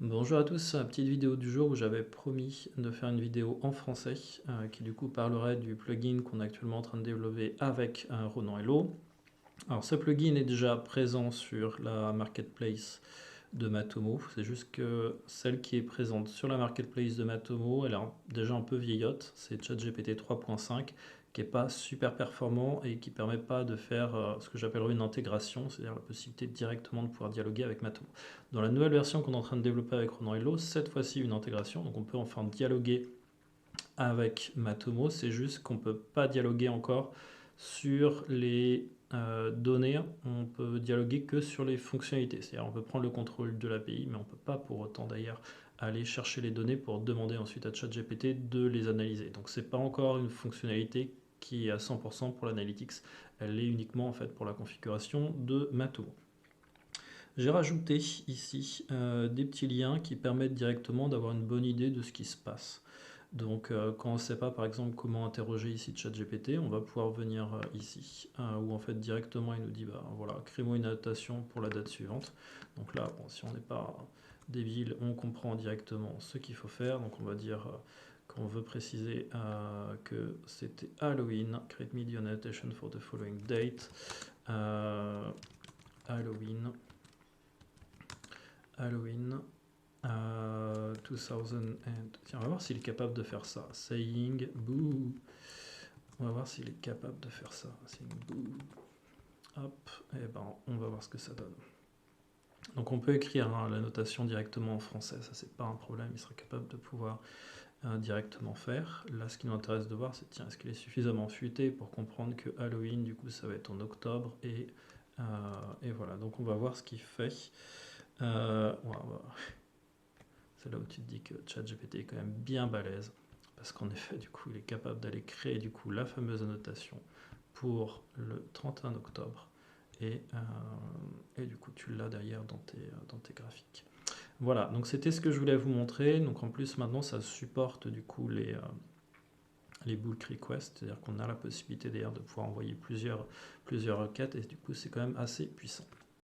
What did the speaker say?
Bonjour à tous, petite vidéo du jour où j'avais promis de faire une vidéo en français qui du coup parlerait du plugin qu'on est actuellement en train de développer avec Ronan Hello. Alors ce plugin est déjà présent sur la marketplace de Matomo, c'est juste que celle qui est présente sur la marketplace de Matomo, elle est déjà un peu vieillotte, c'est ChatGPT 3.5 qui n'est pas super performant et qui ne permet pas de faire ce que j'appellerais une intégration, c'est-à-dire la possibilité directement de pouvoir dialoguer avec Matomo. Dans la nouvelle version qu'on est en train de développer avec Ronan Hello, cette fois-ci une intégration, donc on peut enfin dialoguer avec Matomo, c'est juste qu'on ne peut pas dialoguer encore sur les données, on peut dialoguer que sur les fonctionnalités, c'est-à-dire on peut prendre le contrôle de l'API, mais on ne peut pas pour autant d'ailleurs aller chercher les données pour demander ensuite à ChatGPT de les analyser. Donc c'est pas encore une fonctionnalité qui est à 100% pour l'analytics, elle est uniquement en fait pour la configuration de Matomo. J'ai rajouté ici des petits liens qui permettent directement d'avoir une bonne idée de ce qui se passe. Donc quand on ne sait pas par exemple comment interroger ici ChatGPT, on va pouvoir venir ici, où en fait directement il nous dit bah voilà, crée-moi une annotation pour la date suivante. Donc là, bon, si on n'est pas débile, on comprend directement ce qu'il faut faire. Donc on va dire qu'on veut préciser que c'était Halloween, create me the annotation for the following date. Halloween. Halloween 2000 Tiens, on va voir s'il est capable de faire ça. Saying boo. On va voir s'il est capable de faire ça. Saying boo. Hop, et ben on va voir ce que ça donne. Donc on peut écrire la notation directement en français, ça c'est pas un problème, il sera capable de pouvoir directement faire. Là ce qui nous intéresse de voir c'est tiens, est-ce qu'il est suffisamment futé pour comprendre que Halloween du coup ça va être en octobre et voilà, donc on va voir ce qu'il fait. C'est là où tu te dis que ChatGPT est quand même bien balèze, parce qu'en effet, du coup, il est capable d'aller créer du coup la fameuse annotation pour le 31 octobre, et du coup, tu l'as derrière dans tes graphiques. Voilà, donc c'était ce que je voulais vous montrer. Donc en plus, maintenant, ça supporte du coup les bulk requests, c'est-à-dire qu'on a la possibilité d'ailleurs de pouvoir envoyer plusieurs requêtes, et du coup, c'est quand même assez puissant.